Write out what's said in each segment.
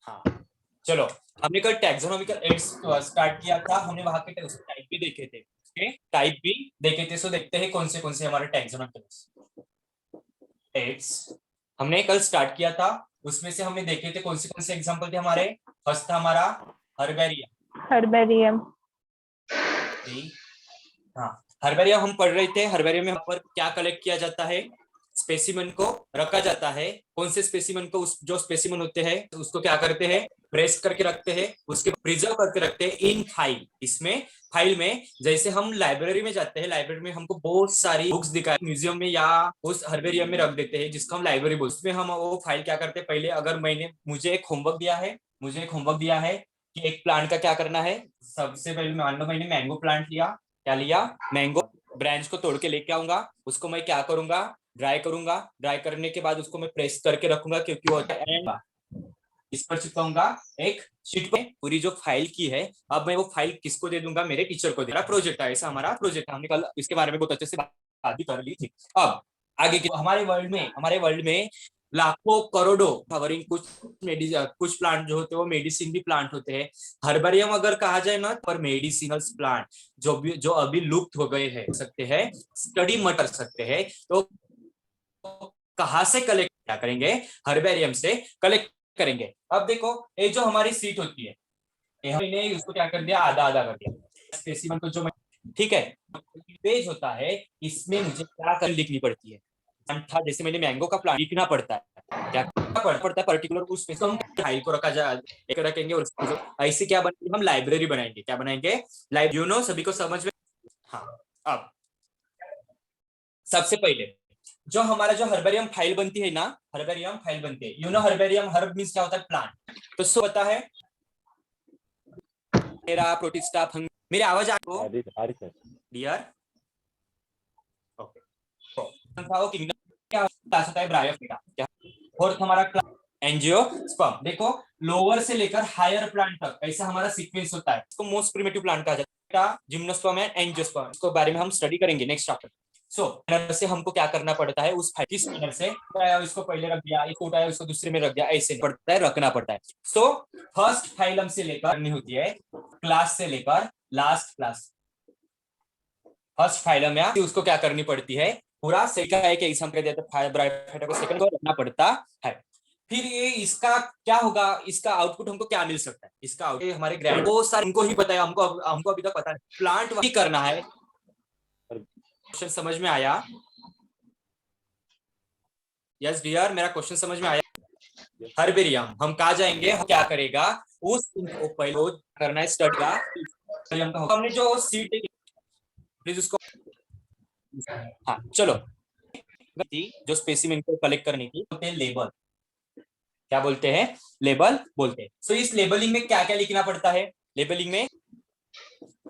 हाँ चलो, हमने कल टैक्सोनॉमिकल एड्स स्टार्ट किया था, हमने वहां के टाइप भी देखे थे, टाइप भी देखे थे। सो देखते हैं कौन से हमारे टैक्सोनॉमिकल एड्स हमने कल स्टार्ट किया था। उसमें से हमने देखे थे कौन से एग्जांपल थे हमारे। फर्स्ट था हमारा हर्बेरियम। हाँ, हर्बेरियम हम पढ़ रहे थे। हर्बेरियम में पर क्या कलेक्ट किया जाता है, स्पेसिमन को रखा जाता है। कौन से स्पेसिमन को, जो स्पेसिमन होते हैं तो उसको क्या करते हैं, प्रेस करके रखते हैं, उसके प्रिजर्व करके रखते हैं इन फाइल। इसमें फाइल में, जैसे हम लाइब्रेरी में जाते हैं, लाइब्रेरी में हमको बहुत सारी बुक्स दिखाए, म्यूजियम में या उस हर्बेरियम में रख देते हैं, जिसको हम लाइब्रेरी बोलते हैं। उसमें हम वो फाइल क्या करते हैं, पहले अगर मुझे एक होमवर्क दिया है कि एक प्लांट का क्या करना है। सबसे पहले मान लो मैंने मैंगो प्लांट लिया, क्या लिया, मैंगो ब्रांच को तोड़ के लेके आऊंगा, उसको मैं क्या करूंगा, ड्राई करूंगा। ड्राई करने के बाद उसको मैं प्रेस करके रखूंगा, क्योंकि वो इस पर चिपकाऊंगा एक शीट पे पूरी जो फाइल की है। अब मैं वो फाइल किसको दे दूंगा, मेरे टीचर को। मेरा प्रोजेक्ट है, ऐसा हमारा प्रोजेक्ट है। हमने कल इसके बारे में बहुत अच्छे से बात भी कर ली थी। अब आगे की हमारे वर्ल्ड में लाखों करोड़ों कवरिंग कुछ प्लांट जो होते हैं वो मेडिसिन भी प्लांट होते हैं। हर्बेरियम अगर कहा जाए ना, पर मेडिसिनल प्लांट जो अभी लुप्त हो गए हैं सकते हैं, स्टडी मत कर सकते हैं, तो कहां से कलेक्ट क्या करेंगे, हर्बेरियम से कलेक्ट करेंगे। अब देखो, ये जो हमारी सीट होती है, हमने उसको क्या कर दिया, आधा आधा कर दिया स्पेसिमन को, जो ठीक है। पेज होता है, इसमें मुझे क्या कर लिखनी पड़ती है। था जैसे मैंने मैंगो का प्लांट लिखना पड़ता है, क्या पड़ता है पर्टिकुलर उस फाइल को रखा जाए, एक रखेंगे, और ऐसे क्या बनेगी, हम लाइब्रेरी बनाएंगे। क्या बनाएंगे, लाइब्रेरी। सभी को समझ में। हाँ, अब सबसे पहले जो हमारा जो हर्बेरियम फाइल बनती है ना, हर्बेरियम फाइल बनती है, हर्बेरियम, हर्ब मींस क्या होता है, प्लांट। तो सो पता है मेरा प्रोटिस्टा फंग। मेरी आवाज आ रही है डियर? ओके, तो किंगडम क्या होता है, ब्रायोफिटा। क्या फोर्थ हमारा एंजियोस्पर्म। देखो, लोअर से लेकर हायर प्लांट तक ऐसा हमारा सीक्वेंस होता है। इसको मोस्ट प्रिमिटिव प्लांट कहा जाता है, जिम्नोस्पर्म एंड एंजियोस्पर्म। इसके बारे में हम स्टडी करेंगे नेक्स्ट चैप्टर। से हमको क्या करना पड़ता है, उस किस स्पिनर से इसको पहले रख दिया, इसको उठाया, उसको दूसरे में रख दिया, ऐसे पड़ता है, रखना पड़ता है। सो फर्स्ट फाइलम से लेकर करनी होती है, क्लास से लेकर लास्ट क्लास। फर्स्ट फाइलम या उसको क्या करनी पड़ती है, पूरा सेकंड है कि एग्जाम कर देते हैं, ब्रायोफाइटा को सेकंड को रखना पड़ता है। फिर ये इसका क्या होगा, इसका आउटपुट हमको क्या मिल सकता है, इसका आउटपुट हमारे ग्रैंड वो सर उनको ही पता है, हमको अभी तक पता है। प्लांट वही करना है। क्वेश्चन समझ में आया? यस डियर, मेरा क्वेश्चन समझ में आया? हर्बेरियम हम कहा जाएंगे, हम क्या करेगा, उस पहले करना है स्टडी का। हमने जो सीट प्लीज उसको, हाँ चलो, जो स्पेसिमेन को कलेक्ट करने की बोलते हैं लेबल। क्या बोलते हैं, लेबल बोलते हैं। सो इस लेबलिंग में क्या क्या लिखना पड़ता है, लेबलिंग में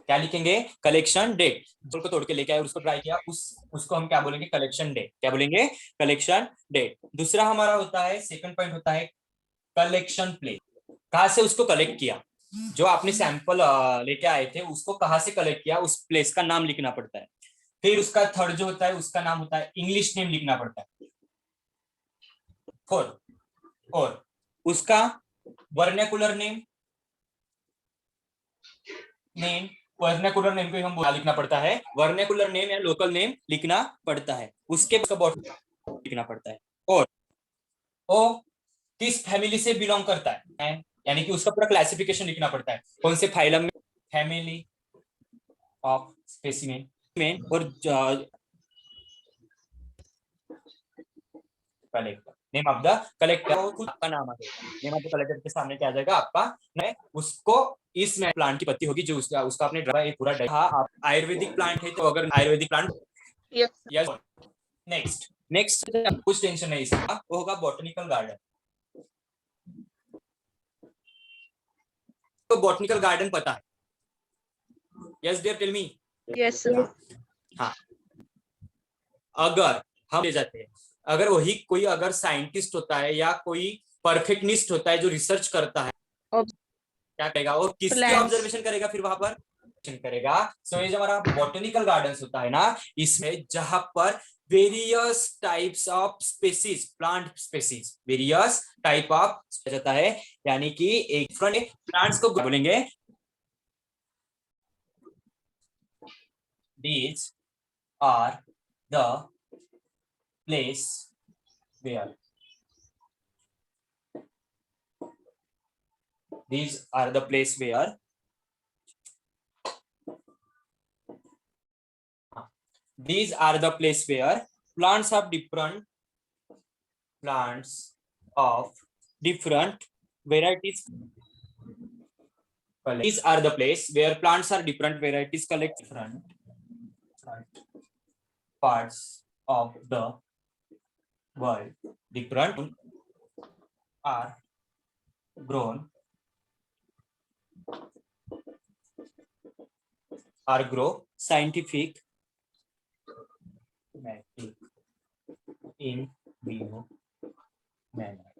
क्या लिखेंगे, कलेक्शन डेट। को तोड़ के लेके आए, उसको ड्राई किया, उसको हम क्या बोलेंगे, कलेक्शन डेट। क्या बोलेंगे, कलेक्शन डेट। दूसरा हमारा होता है, सेकंड पॉइंट होता है कलेक्शन प्लेस। कहां से उसको कलेक्ट किया, जो आपने सैंपल लेके आए थे उसको कहां से कलेक्ट किया, उस प्लेस का नाम लिखना पड़ता है। फिर उसका थर्ड जो होता है, उसका नाम होता है इंग्लिश नेम लिखना पड़ता है। फोर्थ, और उसका वर्नाकुलर नेम वर्नाकुलर नेम को हम लिखना पड़ता है, वर्नाकुलर नेम या लोकल नेम लिखना पड़ता है। उसके लिखना पड़ता है। और वो किस फैमिली से बिलोंग करता है, यानी कि उसका पूरा क्लासिफिकेशन लिखना पड़ता है, कौन से फाइलम में, फैमिली ऑफ स्पेसिमेन, और collector, name of the collector, खुद का नाम आ जाएगा। नेम ऑफ द कलेक्टर के सामने क्या आ जाएगा, आपका मैं उसको, इसमें प्लांट की पत्ती होगी जो उसका आपने पूरा आप आयुर्वेदिक प्लांट है, तो अगर आयुर्वेदिक प्लांट, यस। नेक्स्ट कुछ टेंशन नहीं इसका, वो होगा बॉटनिकल गार्डन। तो बॉटनिकल गार्डन पता है? Yes dear, tell me. Yes sir. हाँ, अगर हम ले जाते हैं, अगर वही कोई अगर साइंटिस्ट होता है या कोई परफेक्टनिस्ट होता है जो रिसर्च करता है, क्या करेगा, और किसकी ऑब्जर्वेशन करेगा, फिर वहां पर करेगा। सो ये जो हमारा बॉटनिकल गार्डन होता है ना, इसमें जहां पर various types of species, plant species, various type of जाता है, यानी कि एक फ्रंट प्लांट्स को बोलेंगे these are the place where these are the place where these are the place where plants of different varieties. These are the place where plants are different varieties collect different parts of the world. Different are grown are grow scientific in vivo manner.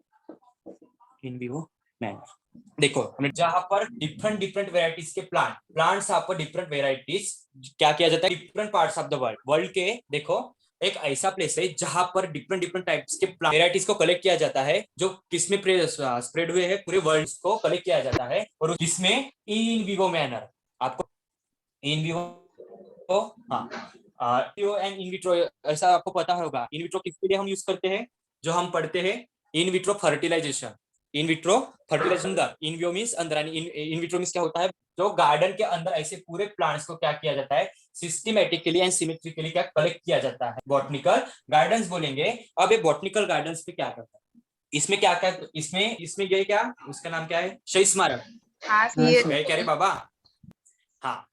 देखो हमने जहां पर different different varieties के plants यहाँ पर different varieties क्या किया जाता है, different parts of the world के, देखो एक ऐसा प्लेस है जहां पर डिफरेंट डिफरेंट टाइप्स के वेराइटीज को कलेक्ट किया जाता है, जो किसमें स्प्रेड हुए हैं पूरे वर्ल्ड को कलेक्ट किया जाता है, और इसमें इन विवो मैनर, आपको इन विवो, हाँ एंड इन विट्रो, ऐसा आपको पता होगा। इन विट्रो किसके लिए हम यूज करते हैं, जो हम पढ़ते हैं in vitro fertilization, in vitro fertilization अंदर, इन विवो मींस अंदर, इन विट्रो मींस क्या होता है, जो गार्डन के अंदर ऐसे पूरे प्लांट्स को क्या किया जाता है, सिस्टमैटिकली एंड सिमेट्रिकली क्या कलेक्ट किया जाता है, बॉटनिकल गार्डन्स बोलेंगे। अब ये बॉटनिकल गार्डन्स पे क्या करता है, इसमें क्या क्या, इसमें ये क्या, उसका नाम क्या है, शहीद स्मारक, क्या रे बाबा। हाँ,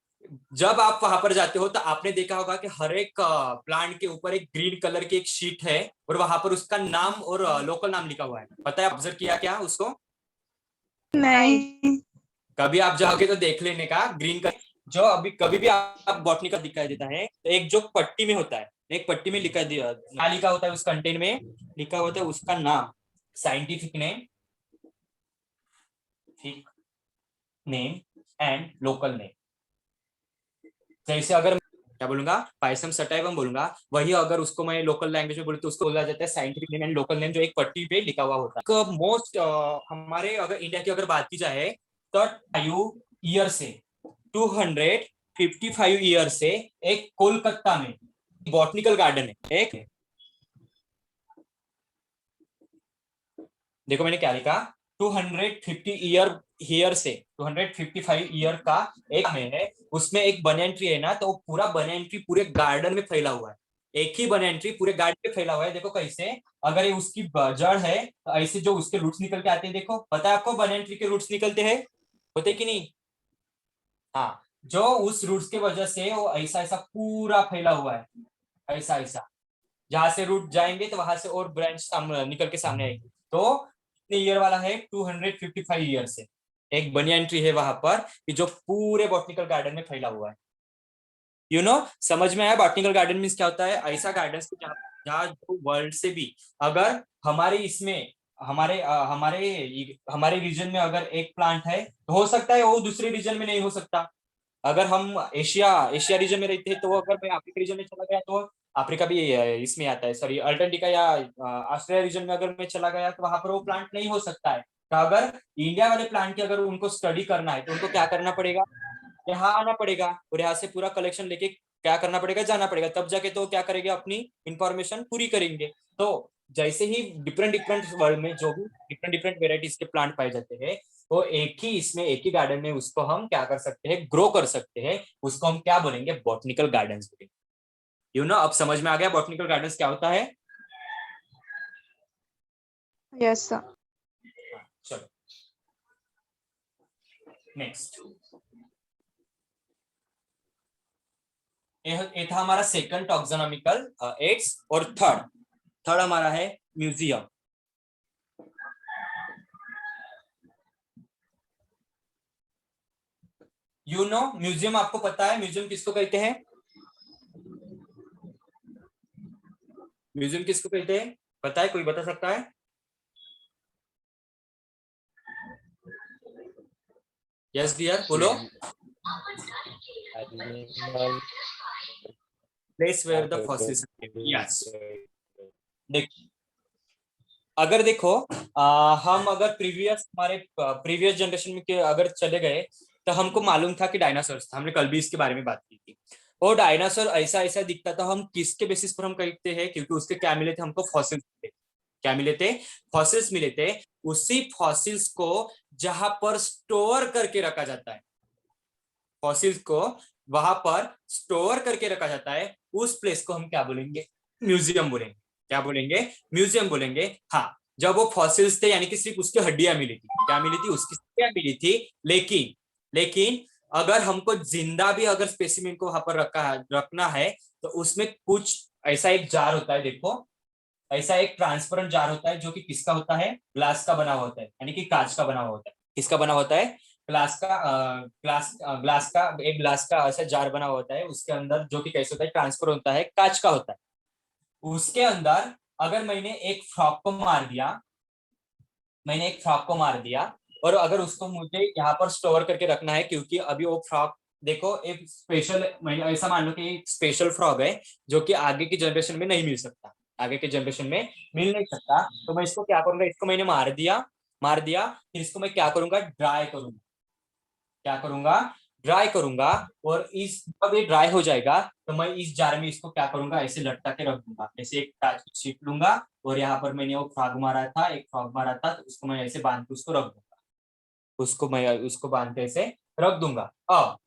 जब आप वहां पर जाते हो तो आपने देखा होगा कि हर एक प्लांट के ऊपर एक ग्रीन कलर की एक शीट है, और वहां पर उसका नाम और लोकल नाम लिखा हुआ है, पता है, ऑब्जर्व किया क्या उसको? नहीं। कभी आप जाओगे तो देख लेने का, ग्रीन कलर जो अभी कभी भी आप बॉटनी का दिखाई देता है, तो एक जो पट्टी में होता है, एक पट्टी में लिखा दिया क्या लिखा होता है, उस कंटेंट में लिखा होता है उसका नाम, साइंटिफिक नेम, ठीक नेम एंड लोकल नेम। जैसे अगर क्या बोलूंगा, पायसम सटाइवम बोलूंगा, वही अगर उसको मैं लोकल लैंग्वेज में बोलूँ तो उसको बोला जाता है scientific name and local name, जो एक पट्टी पे लिखा हुआ होता है। मोस्ट हमारे अगर इंडिया की अगर बात की जाए तो 5 ईयर से 255 ईयर से एक कोलकाता में बॉटनिकल गार्डन है, एक देखो मैंने क्या लिखा, 255 ईयर का एक में है, उसमें एक बनियन ट्री है ना, तो पूरा बनियन ट्री पूरे गार्डन में फैला हुआ है, एक ही बनियन ट्री पूरे गार्डन में फैला हुआ है। देखो कैसे, अगर ये उसकी जड़ है तो ऐसे जो उसके रूट्स निकल के आते हैं, देखो पता है आपको बनियन ट्री के रूट्स निकलते हैं, होते कि नहीं? हाँ, जो उस रूट्स के वजह से वो ऐसा ऐसा पूरा फैला हुआ है, ऐसा ऐसा, जहां से रूट जाएंगे तो वहां से और ब्रांच निकल के सामने आएगी। तो कितने ईयर वाला है, 255 ईयर से एक बनियन ट्री है वहां पर, कि जो पूरे बॉटनिकल गार्डन में फैला हुआ है। समझ में आया बॉटनिकल गार्डन मींस क्या होता है, ऐसा गार्डन जहाँ जो वर्ल्ड से भी, अगर हमारे इसमें हमारे रीजन में अगर एक प्लांट है, तो हो सकता है वो दूसरे रीजन में नहीं हो सकता। अगर हम एशिया एशिया रीजन में रहते हैं, तो अगर मैं अफ्रीका रीजन में चला गया तो अफ्रीका भी इसमें आता है, सॉरी अर्जेंटीना या ऑस्ट्रेलिया रीजन में अगर मैं चला गया तो वहां पर वो प्लांट नहीं हो सकता है। तो अगर इंडिया वाले प्लांट की अगर उनको स्टडी करना है तो उनको क्या करना पड़ेगा, यहाँ आना पड़ेगा, और यहाँ से पूरा कलेक्शन लेके क्या करना पड़ेगा, जाना पड़ेगा, तब जाके तो क्या करेंगे, अपनी इंफॉर्मेशन पूरी करेंगे। तो जैसे ही डिफरेंट डिफरेंट वर्ल्ड में जो भी डिफरेंट डिफरेंट वेराइटीज के प्लांट पाए जाते हैं, तो एक ही इसमें एक ही गार्डन में उसको हम क्या कर सकते हैं, ग्रो कर सकते हैं, उसको हम क्या बोलेंगे, बॉटनिकल गार्डन्स बोलेंगे। अब समझ में आ गया बॉटनिकल गार्डन्स क्या होता है? Yes sir. चलो नेक्स्ट, ये था हमारा सेकंड टॉक्सोनॉमिकल एड्स, और थर्ड हमारा है म्यूजियम। म्यूजियम आपको पता है म्यूजियम किसको कहते हैं, म्यूजियम किसको कहते हैं, पता है, कोई बता सकता है? यस डियर बोलो। Place where the fossils. Yes, देखिए अगर देखो हम अगर हमारे प्रीवियस जनरेशन में के अगर चले गए तो हमको मालूम था कि डायनासोर था, हमने कल भी इसके बारे में बात की थी। और डायनासोर ऐसा ऐसा दिखता था, हम किसके बेसिस पर हम कहते हैं, क्योंकि उसके क्या मिले थे हमको, फॉसिल्स मिले। क्या मिले थे? फॉसिल्स मिले थे। उसी फॉसिल्स को जहां पर स्टोर करके रखा जाता है, फॉसिल्स को वहां पर स्टोर करके रखा जाता है, उस प्लेस को हम क्या बोलेंगे? म्यूजियम बोलेंगे। क्या बोलेंगे? म्यूजियम बोलेंगे। हाँ, जब वो फॉसिल्स थे यानी कि सिर्फ उसकी हड्डियां मिली थी, क्या मिली थी? उसकी हड्डियां मिली थी। लेकिन लेकिन अगर हमको जिंदा भी अगर स्पेसिमेन को वहां पर रखना है तो उसमें कुछ ऐसा एक जार होता है, देखो ऐसा एक ट्रांसपेरेंट जार होता है जो कि किसका होता है? ग्लास का बना हुआ होता है, यानी कि कांच का बना हुआ होता है। किसका बना होता है? ग्लास का ऐसा जार बना हुआ होता है, उसके अंदर जो कि कैसे होता है? ट्रांसफर होता है, कांच का होता है। उसके अंदर अगर मैंने एक फ्रॉक को मार दिया और अगर उसको मुझे यहाँ पर स्टोर करके रखना है, क्योंकि अभी वो फ्रॉक देखो एक स्पेशल, मैंने ऐसा मान लो कि एक स्पेशल फ्रॉक है जो कि आगे की जनरेशन में नहीं मिल सकता, आगे के जनरेशन में मिल नहीं सकता। तो मैं इसको क्या करूंगा? इसको मैंने मार दिया, फिर इसको मैं क्या करूंगा? ड्राई करूंगा। क्या करूंगा? ड्राई करूंगा। और इस जब ये ड्राई हो जाएगा तो मैं इस जार में इसको क्या करूंगा? ऐसे लटका के रख दूंगा, ऐसे एक कांच की शीट लूंगा और यहाँ पर मैंने वो फ्रॉग मारा था तो उसको मैं ऐसे बांध के उसको रख दूंगा। उसको बांध के ऐसे रख दूंगा। अब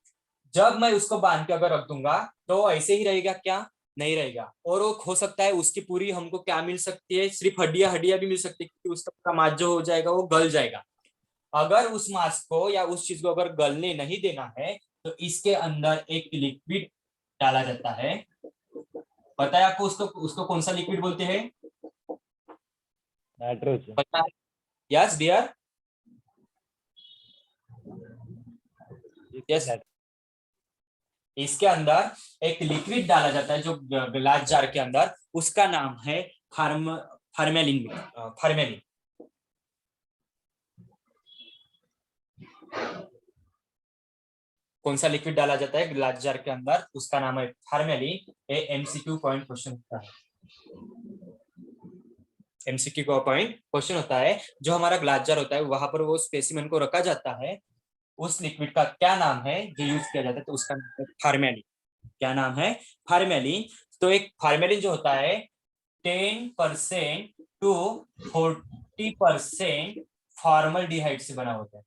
जब मैं उसको बांध के अगर रख दूंगा तो ऐसे ही रहेगा क्या? नहीं रहेगा। और वो हो सकता है उसकी पूरी हमको क्या मिल सकती है? सिर्फ हड्डियां हड्डियां भी मिल सकती है, क्योंकि उसका पूरा मांस जो हो जाएगा वो गल जाएगा। अगर उस मांस को या उस चीज को अगर गलने नहीं देना है तो इसके अंदर एक लिक्विड डाला जाता है। पता है आपको उसको उसको कौन सा लिक्विड बोलते हैं? नाइट्रोजन। पता है? Yes dear, yes. इसके अंदर एक लिक्विड डाला जाता है जो ग्लास जार के अंदर, उसका नाम है फार्मेलिन। फार्मेलिन। कौन सा लिक्विड डाला जाता है ग्लास जार के अंदर? उसका नाम है फार्मेलिन। ये एमसीक्यू पॉइंट क्वेश्चन होता है। एमसीक्यू का पॉइंट क्वेश्चन होता है। जो हमारा ग्लास जार होता है वहां पर वो स्पेसिमेन को रखा जाता है, उस लिक्विड का क्या नाम है जो यूज किया जाता है? तो उसका नाम है फार्मेलिन। क्या नाम है? फार्मेलिन। तो एक फार्मेलिन जो होता है 10% टू 40% फॉर्मल्डिहाइड से बना होता है।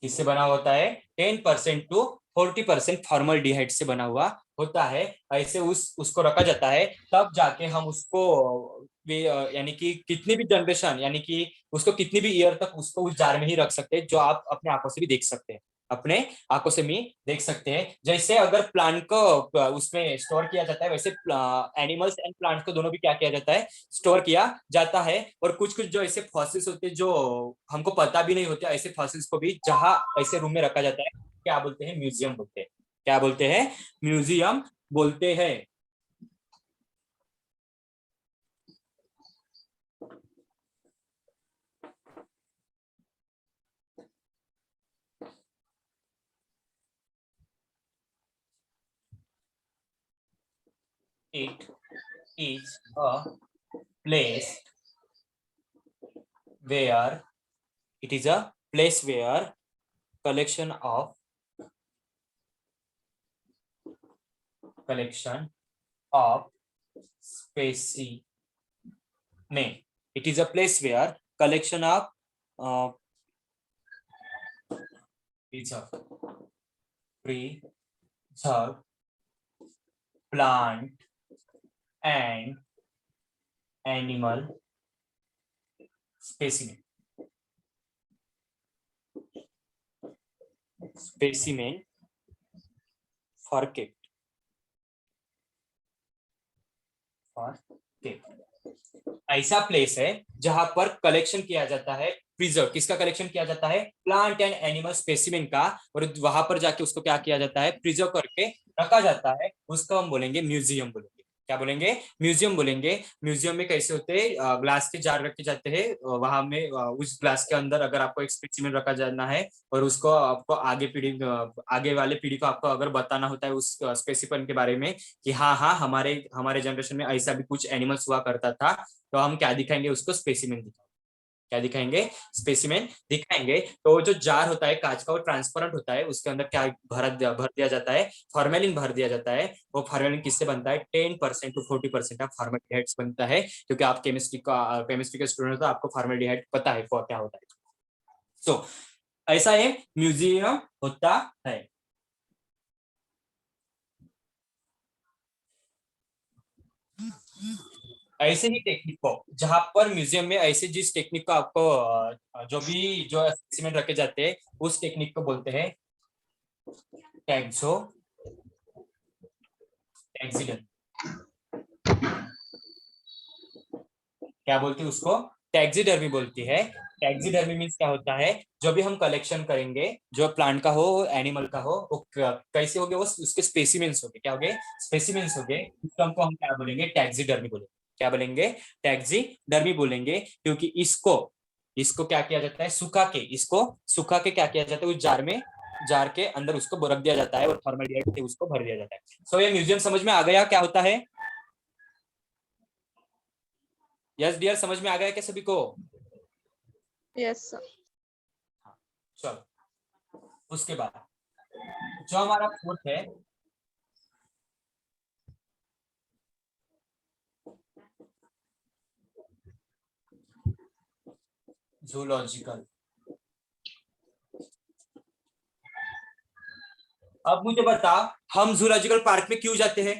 किससे बना होता है? 10% टू 40% फॉर्मल्डिहाइड से बना हुआ होता है। ऐसे उसको रखा जाता है, तब जाके हम उसको यानी कि कितनी भी जनरेशन, यानी कि उसको कितनी भी ईयर तक उसको उस जार में ही रख सकते हैं, जो आप अपने आंखों से भी देख सकते हैं। अपने आंखों से भी देख सकते हैं। जैसे अगर प्लांट को उसमें स्टोर किया जाता है, वैसे एनिमल्स एंड प्लांट्स को दोनों भी क्या किया जाता है? स्टोर किया जाता है। और कुछ कुछ जो ऐसे फॉसिल्स होते हैं जो हमको पता भी नहीं होते, ऐसे फॉसिल्स को भी जहां ऐसे रूम में रखा जाता है, क्या बोलते हैं? म्यूजियम बोलते हैं। क्या बोलते हैं? म्यूजियम बोलते हैं। It is a place where it is a place where collection of specimen. It is a place where collection of preserved plant and animal specimen for kept. ऐसा प्लेस है जहां पर कलेक्शन किया जाता है, प्रिजर्व किसका कलेक्शन किया जाता है? प्लांट एंड एनिमल स्पेसिमेन का। और वहां पर जाके उसको क्या किया जाता है? प्रिजर्व करके रखा जाता है। उसको हम बोलेंगे म्यूजियम बोलेंगे। क्या बोलेंगे? म्यूजियम बोलेंगे। म्यूजियम में कैसे होते हैं, ग्लास के जार रखे जाते हैं, वहां में उस ग्लास के अंदर अगर आपको एक स्पेसिमेन रखा जाना है और उसको आपको आगे वाले पीढ़ी को आपको अगर बताना होता है उस स्पेसिमेन के बारे में कि हाँ हाँ हमारे हमारे जनरेशन में ऐसा भी कुछ एनिमल्स हुआ करता था, तो हम क्या दिखाएंगे उसको? स्पेसिमेन। क्या दिखाएंगे? स्पेसिमेन दिखाएंगे। तो वो जो जार होता है कांच का, वो ट्रांसपेरेंट होता है, उसके अंदर क्या भर दिया जाता है? फॉर्मेलिन भर दिया जाता है। वो फॉर्मेलिन किससे बनता है? 10% टू 40% ऑफ फॉर्मेलिहाइड बनता है, क्योंकि आप केमिस्ट्री के स्टूडेंट हो तो आपको फॉर्मेलिहाइड पता है क्या होता है। सो ऐसा है म्यूजियम होता है। ऐसे ही टेक्निक को, जहां पर म्यूजियम में ऐसे जिस टेक्निक को आपको जो स्पेसिमेन रखे जाते हैं उस टेक्निक को बोलते हैं टैक्सो टैक्सीडर्मी। क्या बोलती है उसको? टैक्सीडर्मी बोलती है। टैक्सीडर्मी मीन्स क्या होता है? जो भी हम कलेक्शन करेंगे, जो प्लांट का हो एनिमल का हो, वो कैसे हो गए? वो उसके स्पेसिमेंस हो गए। क्या हो गए? स्पेसिमेंस हो गए। उस टर्म को हम क्या बोलेंगे? टैक्सीडर्मी बोलेंगे। क्या बोलेंगे? टैक्सीडर्मी बोलेंगे, क्योंकि इसको इसको क्या किया जाता है? सुखा के क्या किया जाता है? उस जार के अंदर उसको रख दिया जाता है और फॉर्मलिटी से उसको भर दिया जाता है। सो ये म्यूजियम समझ में आ गया क्या होता है? यस डियर, समझ में आ गया क्या सभी को? Yes sir. हाँ, चलो उसके बाद जो हमारा फोर्थ है, जूलॉजिकल। अब मुझे बता, हम जूलॉजिकल पार्क में क्यों जाते हैं?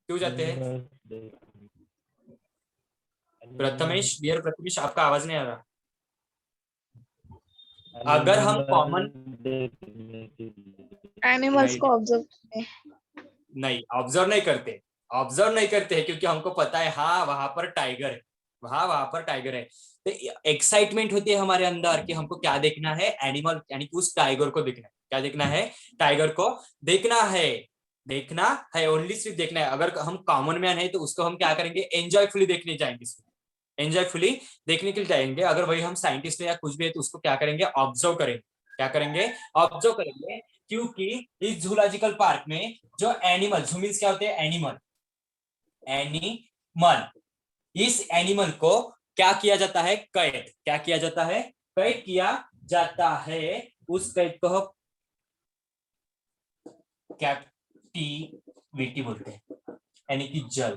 क्यों जाते हैं? प्रथमेश डियर, प्रथमेश आपका आवाज नहीं आ रहा। अगर हम कॉमन एनिमल्स नहीं को ऑब्जर्व करते हैं। नहीं ऑब्जर्व नहीं करते। ऑब्जर्व नहीं करते हैं क्योंकि हमको पता है हाँ वहां पर टाइगर है, वहां पर टाइगर है। तो एक्साइटमेंट होती है हमारे अंदर कि हमको क्या देखना है? एनिमल, यानी कि उस टाइगर को देखना है। क्या देखना है? टाइगर को देखना है। देखना है, ओनली सिर्फ देखना है। अगर हम कॉमन मैन है तो उसको हम क्या करेंगे? एंजॉयफुली देखने जाएंगे, एंजॉयफुली देखने के लिए जाएंगे। अगर वही हम साइंटिस्ट है या कुछ भी है तो उसको क्या करेंगे? ऑब्जर्व करेंगे। क्या करेंगे? ऑब्जर्व करेंगे। क्योंकि इस जूलॉजिकल पार्क में जो एनिमल, जू मीन्स क्या होते हैं? एनिमल। एनिमल, इस एनिमल को क्या किया जाता है? कैद। क्या किया जाता है? कैद किया जाता है। उस कैद को कैप्टिविटी बोलते हैं, यानी कि जल।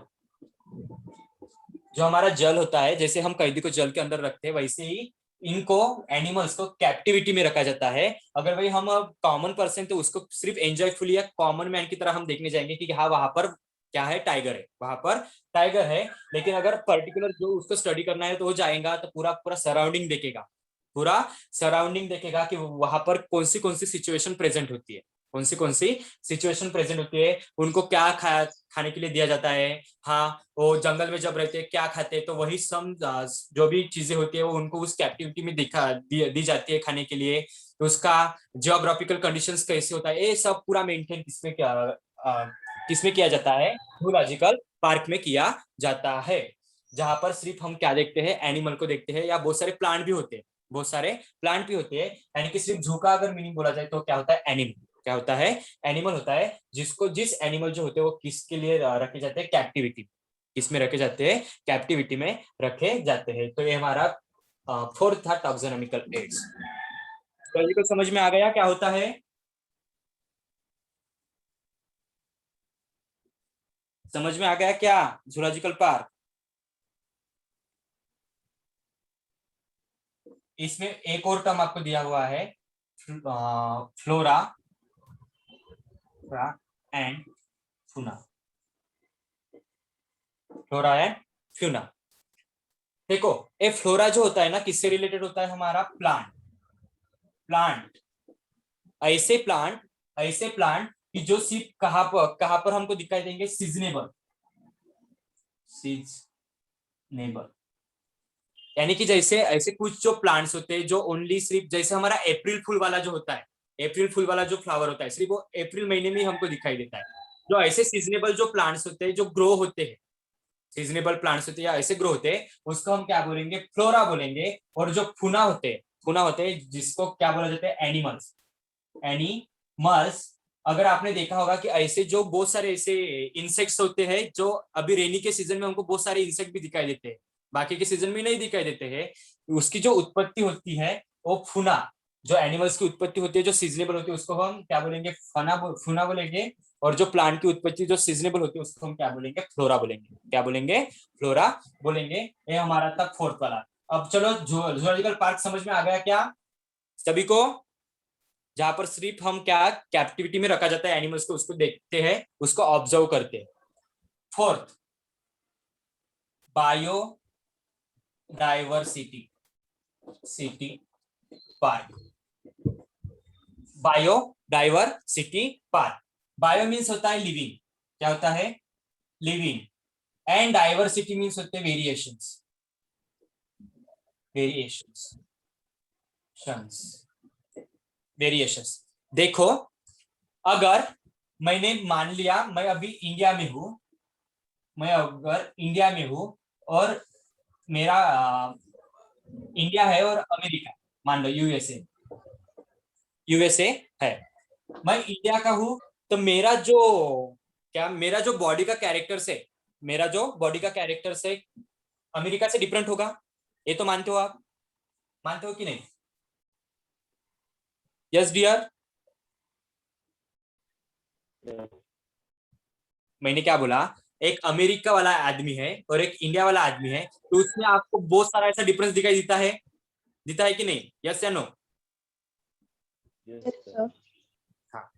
जो हमारा जल होता है, जैसे हम कैदी को जल के अंदर रखते हैं, वैसे ही इनको, एनिमल्स को कैप्टिविटी में रखा जाता है। अगर भाई हम कॉमन पर्सन तो उसको सिर्फ एंजॉयफुली या कॉमन मैन की तरह हम देखने जाएंगे कि हाँ वहां पर क्या है? टाइगर है, वहां पर टाइगर है। लेकिन अगर पर्टिकुलर जो उसको स्टडी करना है तो वो जाएगा तो पूरा पूरा सराउंडिंग देखेगा। पूरा सराउंडिंग देखेगा कि वहां पर कौन सी सिचुएशन प्रेजेंट होती है, कौन सी सिचुएशन प्रेजेंट होती है, उनको क्या खाने के लिए दिया जाता है। हाँ, वो जंगल में जब रहते हैं क्या खाते हैं, तो वही सम जो भी चीजें होती है वो उनको उस कैप्टिविटी में दी जाती है खाने के लिए। तो उसका जियोग्राफिकल कंडीशंस कैसे होता है, ये सब पूरा मेंटेन किसमें किया जाता है? जूलॉजिकल पार्क में किया जाता है। जहां पर सिर्फ हम क्या देखते हैं? एनिमल को देखते हैं, या बहुत सारे प्लांट भी होते हैं, बहुत सारे प्लांट भी होते हैं। यानी कि सिर्फ जू का अगर मीनिंग बोला जाए तो क्या होता है? एनिमल। क्या होता है? एनिमल होता है। जिस एनिमल जो होते हैं वो किसके लिए रखे जाते हैं? कैप्टिविटी। किसमें रखे जाते हैं? कैप्टिविटी में रखे जाते हैं। तो ये हमारा फोर्थ था टॉक्सोनॉमिकल एड्स। तो ये तो समझ में आ गया क्या होता है? समझ में आ गया क्या जूलॉजिकल पार्क? इसमें एक और टर्म आपको दिया हुआ है, flora and fauna. Flora and fauna. देखो, ये फ्लोरा जो होता है ना, किससे रिलेटेड होता है? हमारा प्लांट। प्लांट, ऐसे प्लांट कि जो सिर्फ कहां पर हमको दिखाई देंगे? सीजनेबल। सीजनेबल, यानी कि जैसे ऐसे कुछ जो प्लांट्स होते हैं जो ओनली सिर्फ, जैसे हमारा अप्रैल फूल वाला जो होता है, अप्रैल फूल वाला जो फ्लावर होता है सिर्फ वो अप्रैल महीने में ही हमको दिखाई देता है। जो ऐसे सीजनेबल जो प्लांट्स होते हैं जो ग्रो होते हैं, सीजनेबल प्लांट्स होते हैं या ऐसे ग्रो होते हैं, उसको हम क्या बोलेंगे, फ्लोरा बोलेंगे। और जो फुना होते हैं जिसको क्या बोला जाता है, एनिमल्स, एनिमल्स। अगर आपने देखा होगा कि ऐसे जो बहुत सारे ऐसे इंसेक्ट्स होते हैं जो अभी रेनी के सीजन में हमको बहुत सारे इंसेक्ट भी दिखाई देते हैं, बाकी के सीजन में नहीं दिखाई देते हैं। उसकी जो उत्पत्ति होती है वो फुना, जो एनिमल्स की उत्पत्ति होती है जो सीजनेबल होती है उसको हम क्या बोलेंगे, फुना बोलेंगे। और जो प्लांट की उत्पत्ति जो सीजनेबल होती है उसको हम क्या बोलेंगे, फ्लोरा बोलेंगे। क्या बोलेंगे, फ्लोरा बोलेंगे। ये हमारा था फोर्थ वाला। अब चलो जूलॉजिकल पार्क समझ में आ गया क्या सभी को, जहां पर सिर्फ हम क्या कैप्टिविटी में रखा जाता है एनिमल्स को, उसको देखते हैं, उसको ऑब्जर्व करते हैं। Fourth, bio diversity city park. Bio diversity park, bio means होता है लिविंग, क्या होता है, लिविंग। एंड डाइवर्सिटी मीन्स होते हैं वेरिएशंस, वेरिएशंस। देखो, अगर मैंने मान लिया मैं अभी इंडिया में हूं, मैं अगर इंडिया में हूं और मेरा इंडिया है और अमेरिका, मान लो यूएसए, यूएसए है, मैं इंडिया का हूं, तो मेरा जो बॉडी का कैरेक्टर से, मेरा जो बॉडी का कैरेक्टर से अमेरिका से डिफरेंट होगा, ये तो मानते हो आप, मानते हो कि नहीं? यस डियर, मैंने क्या बोला, एक अमेरिका वाला आदमी है और एक इंडिया वाला आदमी है, तो उसमें आपको बहुत सारा ऐसा डिफरेंस दिखाई देता है कि नहीं, यस या नो? Yes, sir. हाँ,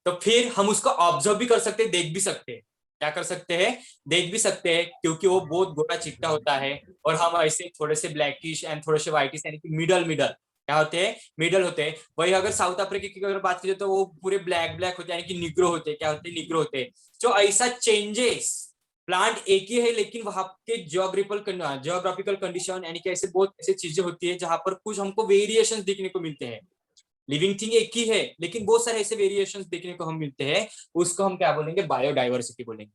तो फिर हम उसको ऑब्जर्व भी कर सकते हैं, देख भी सकते हैं। क्या कर सकते हैं, देख भी सकते हैं, क्योंकि वो बहुत गोरा चिट्टा होता है और हम ऐसे थोड़े से ब्लैकिश एंड थोड़े से व्हाइटिश, यानी कि मिडल मिडल क्या होते हैं, मिडल होते हैं। वही अगर साउथ अफ्रीका की अगर बात करें तो वो पूरे ब्लैक ब्लैक होते हैं, यानी कि निग्रो होते हैं, क्या होते हैं, निग्रो होते हैं। जो ऐसा चेंजेस, प्लांट एक ही है लेकिन वहां के जियोग्राफिकल कंडीशन, यानी कि ऐसे बहुत ऐसी चीजें होती है जहां पर कुछ हमको वेरिएशन देखने को मिलते हैं। लिविंग थिंग एक ही है लेकिन बहुत सारे ऐसे वेरिएशंस देखने को हम मिलते हैं, उसको हम क्या बोलेंगे, बायोडाइवर्सिटी बोलेंगे।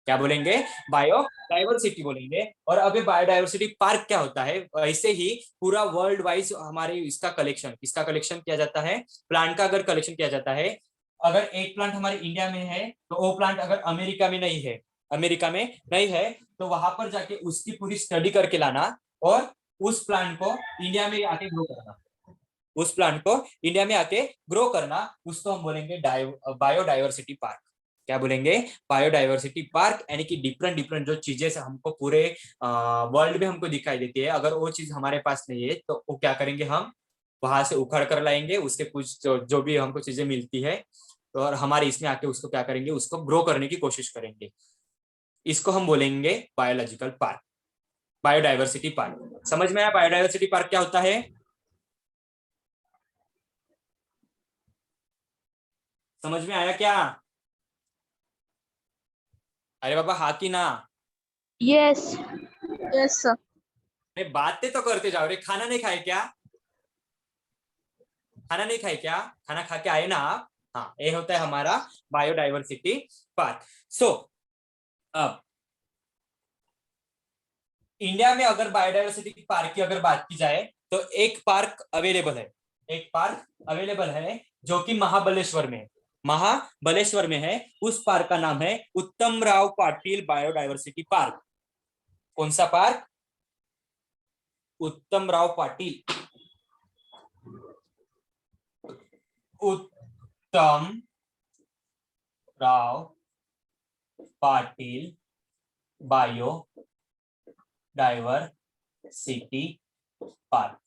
क्या बोलेंगे, बायोडाइवर्सिटी बोलेंगे। और अभी बायोडाइवर्सिटी पार्क क्या होता है, ऐसे ही पूरा वर्ल्ड वाइज हमारे इसका कलेक्शन किया जाता है, प्लांट का अगर कलेक्शन किया जाता है। अगर एक प्लांट हमारे इंडिया में है तो वो प्लांट अगर अमेरिका में नहीं है, तो वहां पर जाके उसकी पूरी स्टडी करके लाना और उस प्लांट को इंडिया में आके ग्रो करना, उस प्लांट को इंडिया में आके ग्रो करना, उसको हम बोलेंगे बायोडाइवर्सिटी पार्क। क्या बोलेंगे, बायोडाइवर्सिटी पार्क। यानी कि डिफरेंट डिफरेंट जो चीजें हमको पूरे वर्ल्ड में हमको दिखाई देती है, अगर वो चीज हमारे पास नहीं है तो वो क्या करेंगे, हम वहां से उखाड़ कर लाएंगे, उसके कुछ जो भी हमको चीजें मिलती है, और हमारे इसमें आके उसको क्या करेंगे, उसको ग्रो करने की कोशिश करेंगे। इसको हम बोलेंगे बायोलॉजिकल पार्क, बायोडाइवर्सिटी पार्क। समझ में आया बायोडाइवर्सिटी पार्क क्या होता है? समझ में आया क्या? अरे बाबा हाँ की ना? Yes. Yes, sir. अरे बातें तो करते जाओ रे, खाना नहीं खाए क्या? खाना नहीं खाए क्या? खाना खा के आए ना आप? हाँ, ये होता है हमारा बायोडाइवर्सिटी पार्क। सो अब इंडिया में अगर बायोडाइवर्सिटी पार्क की अगर बात की जाए तो एक पार्क अवेलेबल है, एक पार्क अवेलेबल है जो कि महाबलेश्वर में है, महाबलेश्वर में है। उस पार्क का नाम है उत्तम राव पाटिल बायोडाइवर्सिटी पार्क। कौन सा पार्क? उत्तम राव पाटिल, उत्तम Rao Patil bio diversity park.